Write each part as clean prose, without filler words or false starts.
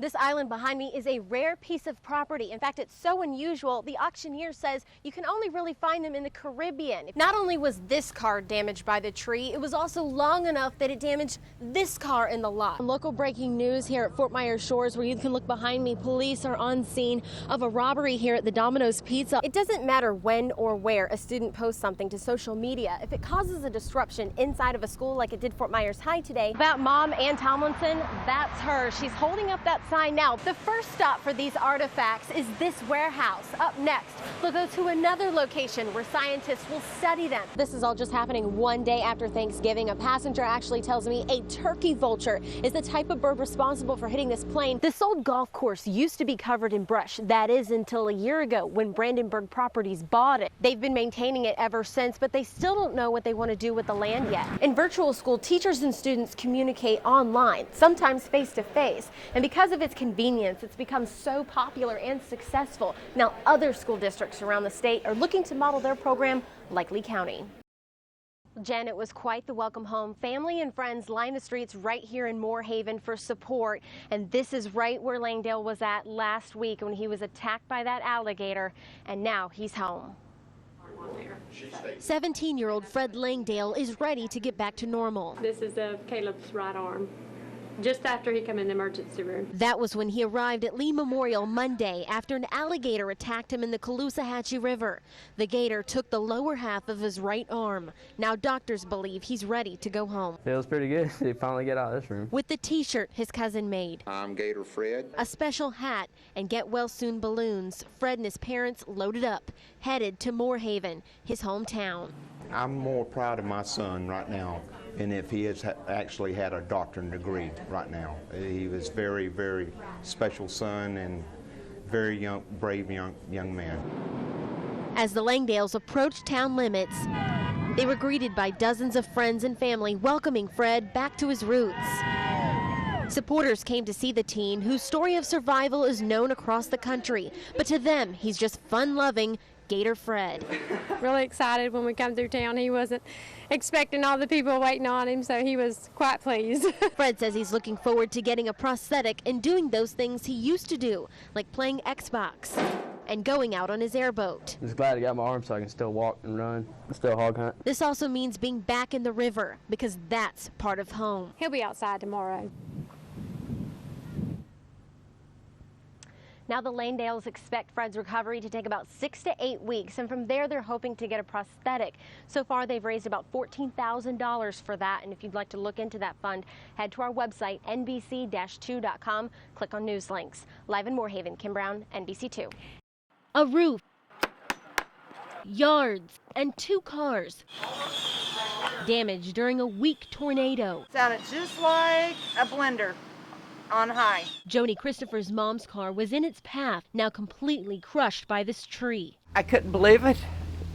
This island behind me is a rare piece of property. In fact, it's so unusual, the auctioneer says you can only really find them in the Caribbean. Not only was this car damaged by the tree, it was also long enough that it damaged this car in the lot. Local breaking news here at Fort Myers Shores, where you can look behind me. Police are on scene of a robbery here at the Domino's Pizza. It doesn't matter when or where a student posts something to social media. If it causes a disruption inside of a school like it did Fort Myers High today, that mom, Ann Tomlinson, that's her. She's holding up that sign now. The first stop for these artifacts is this warehouse. Up next, we'll go to another location where scientists will study them. This is all just happening one day after Thanksgiving. A passenger actually tells me a turkey vulture is the type of bird responsible for hitting this plane. This old golf course used to be covered in brush. That is until a year ago when Brandenburg Properties bought it. They've been maintaining it ever since, but they still don't know what they want to do with the land yet. In virtual school, teachers and students communicate online, sometimes face to face. And because of its convenience, it's become so popular and successful. Now other school districts around the state are looking to model their program like Lee County. Jen, it was quite the welcome home. Family and friends lined the streets right here in Moorhaven for support. And this is right where Langdale was at last week when he was attacked by that alligator. And now he's home. 17-year-old Fred Langdale is ready to get back to normal. This is Caleb's right arm, just after he came in the emergency room. That was when he arrived at Lee Memorial Monday after an alligator attacked him in the Caloosahatchee River. The gator took the lower half of his right arm. Now doctors believe he's ready to go home. Feels pretty good to finally get out of this room. With the t-shirt his cousin made, I'm Gator Fred. a special hat, and get well soon balloons, Fred and his parents loaded up, headed to Moorhaven, his hometown. I'm more proud of my son right now, and if he has actually had a doctorate degree right now. He was very, very special son and very young, brave young man. As the Langdales approached town limits, they were greeted by dozens of friends and family welcoming Fred back to his roots. Supporters came to see the teen, whose story of survival is known across the country, but to them, he's just fun-loving Gator Fred. Really excited when we come through town. He wasn't expecting all the people waiting on him, so he was quite pleased. Fred says he's looking forward to getting a prosthetic and doing those things he used to do, like playing Xbox and going out on his airboat. Just glad I got my arm so I can still walk and run, still hog hunt. This also means being back in the river, because that's part of home. He'll be outside tomorrow. Now the Langdales expect Fred's recovery to take about 6 to 8 weeks, and from there they're hoping to get a prosthetic. So far they've raised about $14,000 for that, and if you'd like to look into that fund, head to our website, nbc-2.com, click on news links. Live in Moorhaven, Kim Brown, NBC2. A roof, yards, and 2 cars damaged during a weak tornado. Sounded just like a blender on high. Joni Christopher's mom's car was in its path, now completely crushed by this tree. I couldn't believe it.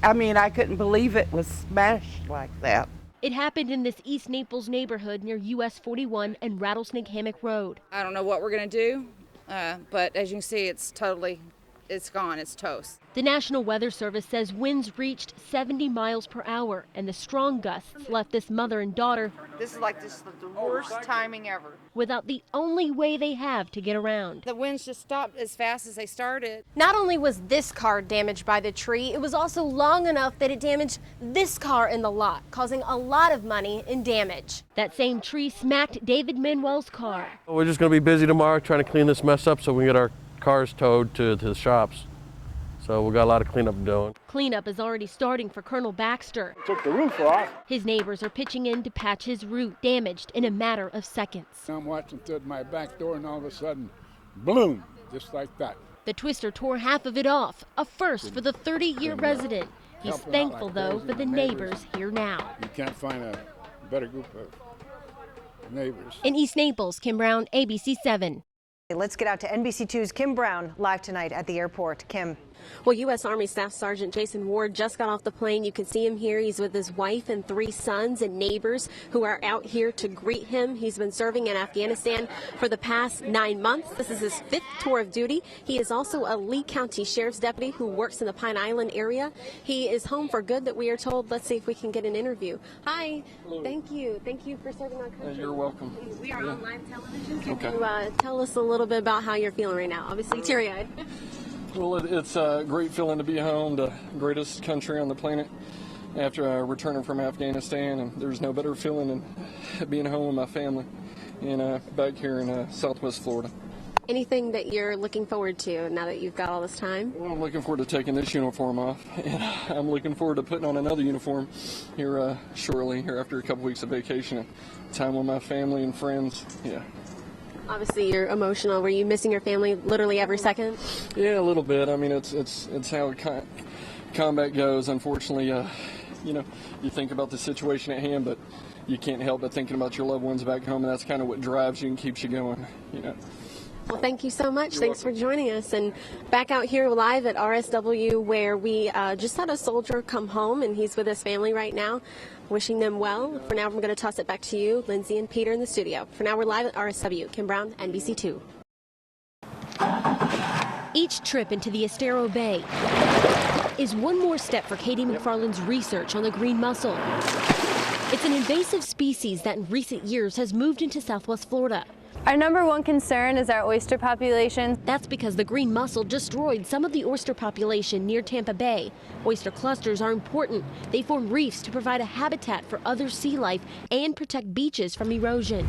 I couldn't believe it was smashed like that. It happened in this East Naples neighborhood near US 41 and Rattlesnake Hammock Road. I don't know what we're going to do, but as you can see, it's gone, it's toast. The National Weather Service says winds reached 70 miles per hour, and the strong gusts left this mother and daughter This is the worst timing ever. without the only way they have to get around. The winds just stopped as fast as they started. Not only was this car damaged by the tree, it was also long enough that it damaged this car in the lot, causing a lot of money in damage. That same tree smacked David Manuel's car. We're just going to be busy tomorrow trying to clean this mess up so we can get our cars towed to the shops. So we got a lot of cleanup doing. Cleanup is already starting for Colonel Baxter. Took the roof off. His neighbors are pitching in to patch his roof, damaged in a matter of seconds. I'm watching through my back door and all of a sudden, boom, just like that. The twister tore half of it off, a first for the 30-year resident. He's thankful, though, for the neighbors here now. You can't find a better group of neighbors. In East Naples, Kim Brown, ABC 7. Let's get out to NBC2's Kim Brown live tonight at the airport. Kim. Well, U.S. Army Staff Sergeant Jason Ward just got off the plane. You can see him here. He's with his wife and 3 sons and neighbors who are out here to greet him. He's been serving in Afghanistan for the past 9 months. This is his 5th tour of duty. He is also a Lee County Sheriff's deputy who works in the Pine Island area. He is home for good, that we are told. Let's see if we can get an interview. Hi. Hello. Thank you. Thank you for serving our country. You're welcome. We are on live television. Can Okay. you tell us a little bit about how you're feeling right now? Obviously teary-eyed. Well, it's a great feeling to be home, the greatest country on the planet, after returning from Afghanistan, and there's no better feeling than being home with my family and back here in Southwest Florida. Anything that you're looking forward to now that you've got all this time? Well, I'm looking forward to taking this uniform off, and I'm looking forward to putting on another uniform here shortly, here after a couple weeks of vacation and time with my family and friends. Yeah. Obviously, you're emotional. Were you missing your family literally every second? Yeah, a little bit. I mean, it's how combat goes. Unfortunately, you know, you think about the situation at hand, but you can't help but thinking about your loved ones back home, and that's kind of what drives you and keeps you going, you know. Well, thank you so much. Thanks for joining us. And back out here live at RSW, where we just had a soldier come home, and he's with his family right now, wishing them well. For now, I'm going to toss it back to you, Lindsay and Peter in the studio. For now, we're live at RSW. Kim Brown, NBC2. Each trip into the Estero Bay is one more step for Katie McFarland's research on the green mussel. It's an invasive species that in recent years has moved into Southwest Florida. Our number one concern is our oyster population. That's because the green mussel destroyed some of the oyster population near Tampa Bay. Oyster clusters are important. They form reefs to provide a habitat for other sea life and protect beaches from erosion.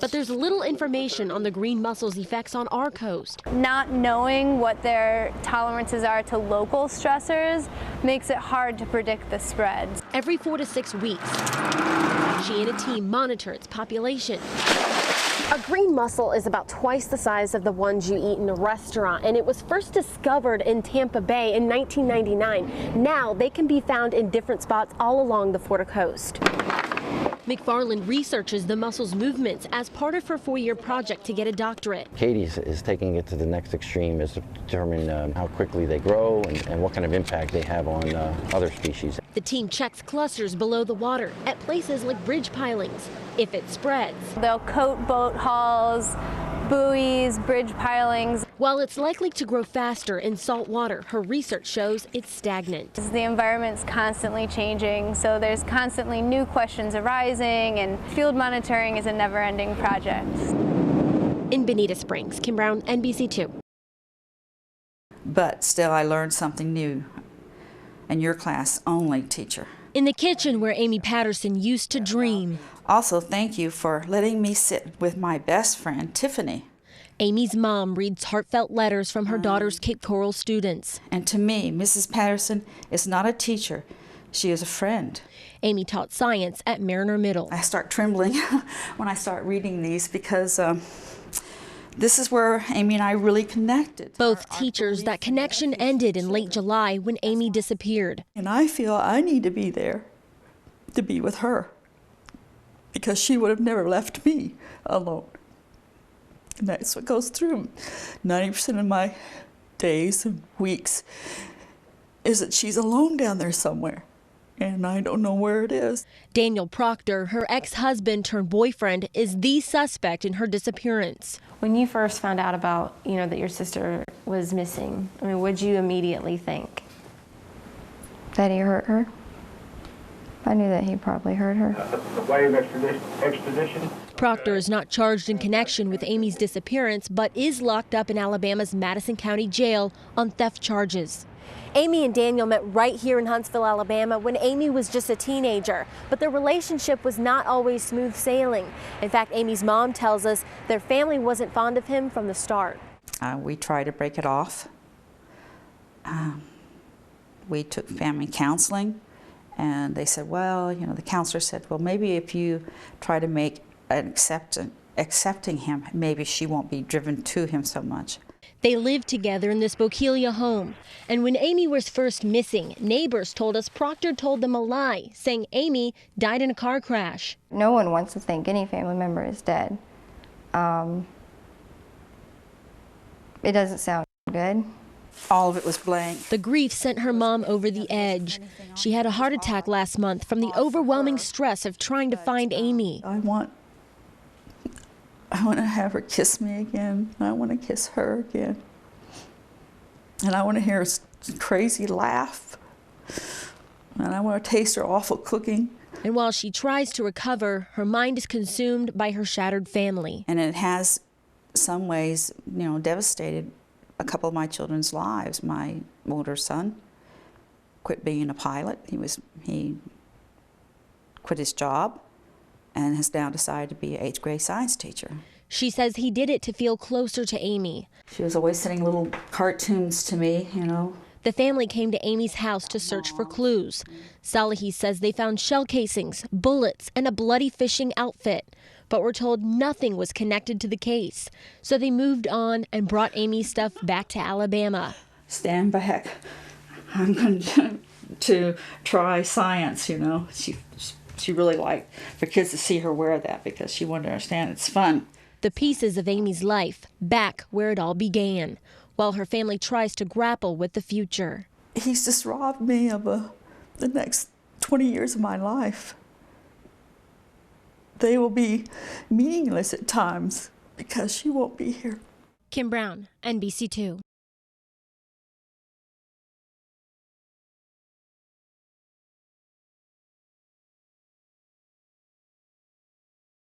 But there's little information on the green mussel's effects on our coast. Not knowing what their tolerances are to local stressors makes it hard to predict the spreads. Every 4 to 6 weeks, she and a team monitor its population. A green mussel is about twice the size of the ones you eat in a restaurant, and it was first discovered in Tampa Bay in 1999. Now they can be found in different spots all along the Florida coast. McFarland researches the mussel's movements as part of her 4-year project to get a doctorate. Katie is taking it to the next extreme, is to determine how quickly they grow and what kind of impact they have on other species. The team checks clusters below the water at places like bridge pilings. If it spreads, they'll coat boat hulls, buoys, bridge pilings. While it's likely to grow faster in salt water, her research shows it's stagnant. The environment's constantly changing, so there's constantly new questions arising, and field monitoring is a never-ending project. In Bonita Springs, Kim Brown, NBC2. But still, I learned something new. And your class only, teacher. In the kitchen where Amy Patterson used to dream. Also, thank you for letting me sit with my best friend, Tiffany. Amy's mom reads heartfelt letters from her daughter's Cape Coral students. And to me, Mrs. Patterson is not a teacher. She is a friend. Amy taught science at Mariner Middle. I start trembling when I start reading these because this is where Amy and I really connected. Both teachers, that connection ended in late July when Amy disappeared. And I feel I need to be there to be with her because she would have never left me alone. And that's what goes through 90% of my days and weeks is that she's alone down there somewhere. And I don't know where it is. Daniel Proctor, her ex-husband turned boyfriend, is the suspect in her disappearance. When you first found out about, that your sister was missing, what'd you immediately think? That he hurt her. I knew that he probably hurt her. The way of extradition. Proctor is not charged in connection with Amy's disappearance, but is locked up in Alabama's Madison County Jail on theft charges. Amy and Daniel met right here in Huntsville, Alabama when Amy was just a teenager, but their relationship was not always smooth sailing. In fact, Amy's mom tells us their family wasn't fond of him from the start. We tried to break it off. We took family counseling, and they said, well, the counselor said, well, maybe if you try to make an accepting him, maybe she won't be driven to him so much. They lived together in this Bokeelia home. And when Amy was first missing, neighbors told us Proctor told them a lie, saying Amy died in a car crash. No one wants to think any family member is dead. It doesn't sound good. all of it was blank. The grief sent her mom over the edge. She had a heart attack last month from the overwhelming stress of trying to find Amy. I want to have her kiss me again. I want to kiss her again. And I want to hear her crazy laugh. And I want to taste her awful cooking. And while she tries to recover, her mind is consumed by her shattered family. And it has, some ways, devastated a couple of my children's lives. My older son quit being a pilot. He quit his job and has now decided to be an 8th grade science teacher. She says he did it to feel closer to Amy. She was always sending little cartoons to me, The family came to Amy's house to search for clues. Salahi says they found shell casings, bullets, and a bloody fishing outfit, but were told nothing was connected to the case. So they moved on and brought Amy's stuff back to Alabama. Stand back. I'm going to try science, She really liked for kids to see her wear that because she wanted to understand it's fun. The pieces of Amy's life back where it all began, while her family tries to grapple with the future. He's just robbed me of the next 20 years of my life. They will be meaningless at times because she won't be here. Kim Brown, NBC2.